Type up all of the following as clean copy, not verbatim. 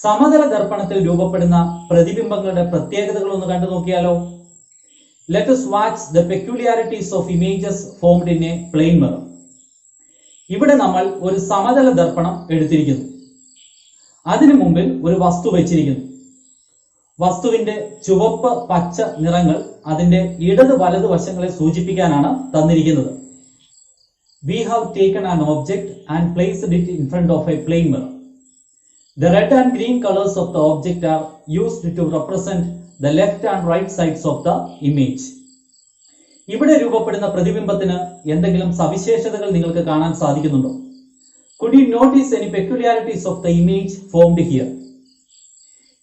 സമതല ദർപ്പണത്തിൽ രൂപപ്പെടുന്ന പ്രതിബിംബങ്ങളുടെ പ്രത്യേകതകൾ ഒന്ന് കണ്ടു നോക്കിയാലോ. Let us watch the peculiarities of images formed in a plane mirror. ഇവിടെ നമ്മൾ ഒരു സമതല ദർപ്പണം എടുത്തിരിക്കുന്നു. അതിനു മുമ്പിൽ ഒരു വസ്തു വെച്ചിരിക്കുന്നു. വസ്തുവിന്റെ ചുവപ്പ് പച്ച നിറങ്ങൾ അതിന്റെ ഇടത് വലത് വശങ്ങളെ സൂചിപ്പിക്കാനാണ് തന്നിരിക്കുന്നത്. We have taken an object and placed it in front of a plane mirror. The red and green colors of the object are used to represent the left and right sides of the image. ഇവിടെ രൂപപ്പെടുന്ന പ്രതിബിംബത്തിന് എന്തെങ്കിലും സവിശേഷതകൾ നിങ്ങൾക്ക് കാണാൻ സാധിക്കുന്നുണ്ടോ? Could you notice any peculiarities of the image formed here?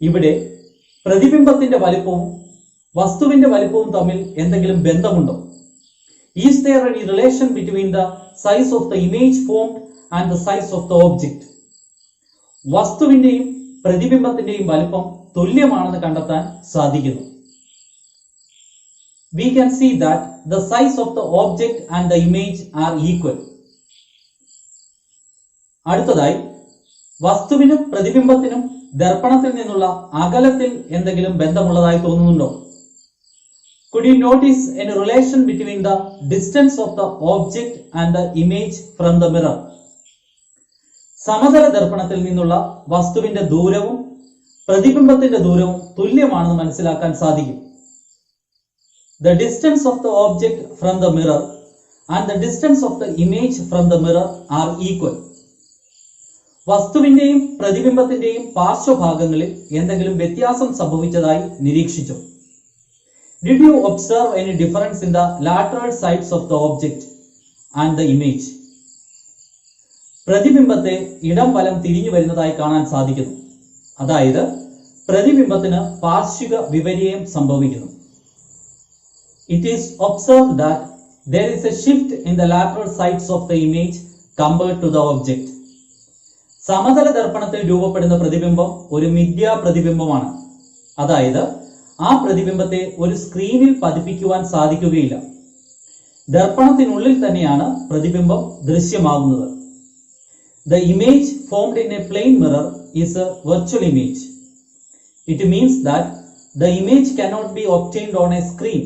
ഇവിടെ പ്രതിബിംബത്തിന്റെ വലിപ്പവും വസ്തുവിന്റെ വലിപ്പവും തമ്മിൽ എന്തെങ്കിലും ബന്ധമുണ്ടോ? Is there any relation between the size of the image formed and the size of the object? വസ്തുവിന്റെയും പ്രതിബിംബത്തിന്റെയും വലിപ്പം തുല്യമാണെന്ന് കണ്ടെത്താൻ സാധിക്കുന്നു. We can see that the size of the object and the image are equal. അടുത്തതായി വസ്തുവിനും പ്രതിബിംബത്തിനും ദർപ്പണത്തിൽ നിന്നുള്ള അകലത്തിൽ എന്തെങ്കിലും ബന്ധമുള്ളതായി തോന്നുന്നുണ്ടോ? Could you notice any relation between the distance of the object and the image from the mirror? സമതല ദർപ്പണത്തിൽ നിന്നുള്ള വസ്തുവിന്റെ ദൂരവും പ്രതിബിംബത്തിന്റെ ദൂരവും തുല്യമാണെന്ന് മനസ്സിലാക്കാൻ സാധിക്കും. The distance of the object from the mirror and the distance of the image from the mirror are equal. വസ്തുവിന്റെയും പ്രതിബിംബത്തിന്റെയും പാർശ്വഭാഗങ്ങളിൽ എന്തെങ്കിലും വ്യത്യാസം സംഭവിച്ചതായി നിരീക്ഷിച്ചു. Did you observe any difference in the lateral sides of the object and the image? പ്രതിബിംബത്തെ ഇടം വലം തിരിഞ്ഞു വരുന്നതായി കാണാൻ സാധിക്കുന്നു. അതായത് പ്രതിബിംബത്തിന് പാർശ്വിക വിപര്യം സംഭവിക്കുന്നു. It is observed that there is a shift in the lateral sides of the image compared to the object. സമതല ദർപ്പണത്തിൽ രൂപപ്പെടുന്ന പ്രതിബിംബം ഒരു മിഥ്യാ പ്രതിബിംബമാണ്. അതായത് ആ പ്രതിബിംബത്തെ ഒരു സ്ക്രീനിൽ പതിപ്പിക്കുവാൻ സാധിക്കുകയില്ല. ദർപ്പണത്തിനുള്ളിൽ തന്നെയാണ് പ്രതിബിംബം ദൃശ്യമാകുന്നത്. The image formed in a plane mirror is a virtual image. It means that the image cannot be obtained on a screen.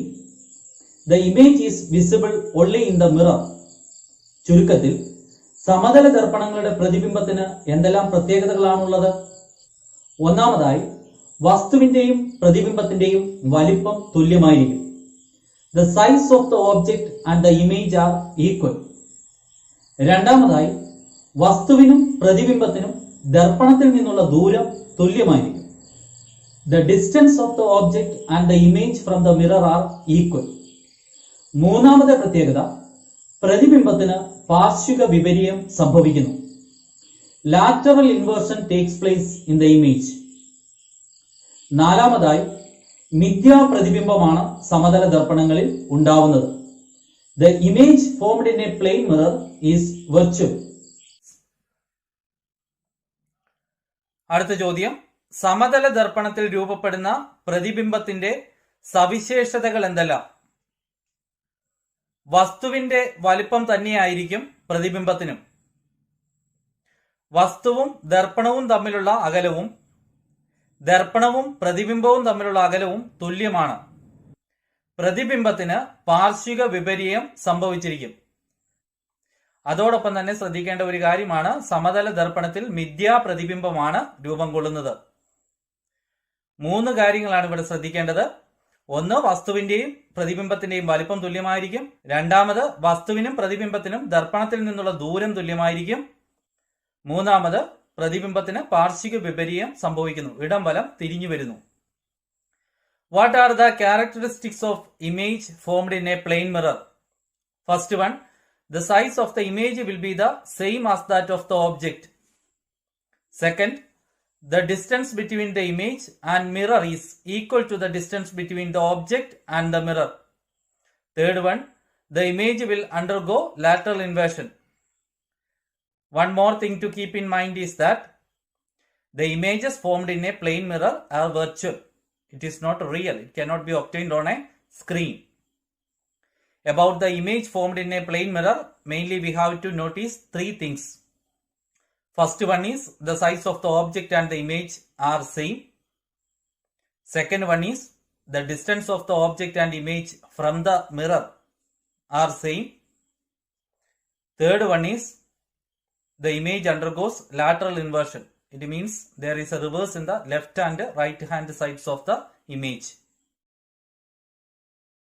The image is visible only in the mirror. ചുരുക്കത്തിൽ സമതല ദർപ്പണങ്ങളുടെ പ്രതിബിംബത്തിന് എന്തെല്ലാം പ്രത്യേകതകളാണുള്ളത്? ഒന്നാമതായി വസ്തുവിന്റെയും പ്രതിബിംബത്തിന്റെയും വലിപ്പം തുല്യമായിരിക്കും. The size of the object and the image are equal. രണ്ടാമതായി വസ്തുവിനും പ്രതിബിംബത്തിനും ദർപ്പണത്തിൽ നിന്നുള്ള ദൂരം തുല്യമായിരിക്കും. The distance of the object and the image from the mirror are equal. മൂന്നാമത്തെ പ്രത്യേകത പ്രതിബിംബത്തിന് പാർശ്വിക വിപര്യം സംഭവിക്കുന്നു. Lateral inversion takes place in the image. നാലാമതായി മിഥ്യാ പ്രതിബിംബമാണ് സമതല ദർപ്പണങ്ങളിൽ ഉണ്ടാവുന്നത്. The image formed in a plane mirror is virtual. അടുത്ത ചോദ്യം, സമതല ദർപ്പണത്തിൽ രൂപപ്പെടുന്ന പ്രതിബിംബത്തിന്റെ സവിശേഷതകൾ എന്തെല്ലാം? വസ്തുവിന്റെ വലിപ്പം തന്നെയായിരിക്കും പ്രതിബിംബത്തിനും. വസ്തുവും ദർപ്പണവും തമ്മിലുള്ള അകലവും ദർപ്പണവും പ്രതിബിംബവും തമ്മിലുള്ള അകലവും തുല്യമാണ്. പ്രതിബിംബത്തിന് പാർശ്വിക വിപര്യം സംഭവിച്ചിരിക്കും. അതോടൊപ്പം തന്നെ ശ്രദ്ധിക്കേണ്ട ഒരു കാര്യമാണ്, സമതല ദർപ്പണത്തിൽ മിഥ്യാ പ്രതിബിംബമാണ് രൂപം കൊള്ളുന്നത്. 3 കാര്യങ്ങളാണ് ഇവിടെ ശ്രദ്ധിക്കേണ്ടത്. ഒന്ന്, വസ്തുവിന്റെയും പ്രതിബിംബത്തിന്റെയും വലിപ്പം തുല്യമായിരിക്കും. രണ്ടാമത്, വസ്തുവിനും പ്രതിബിംബത്തിനും ദർപ്പണത്തിൽ നിന്നുള്ള ദൂരം തുല്യമായിരിക്കും. മൂന്നാമത്, പ്രതിബിംബത്തിന് പാർശ്വിക വിപര്യം സംഭവിക്കുന്നു, ഇടം വലം തിരിഞ്ഞു വരുന്നു. What are the characteristics of image formed in a plane mirror? First one, the size of the image will be the same as that of the object. Second, the distance between the image and mirror is equal to the distance between the object and the mirror. Third one, the image will undergo lateral inversion. One more thing to keep in mind is that the images formed in a plane mirror are virtual. It is not real. It cannot be obtained on a screen. About the image formed in a plane mirror, mainly we have to notice three things. First one is the size of the object and the image are same. Second one is the distance of the object and image from the mirror are same. Third one is the image undergoes lateral inversion. It means there is a reverse in the left and right hand sides of the image.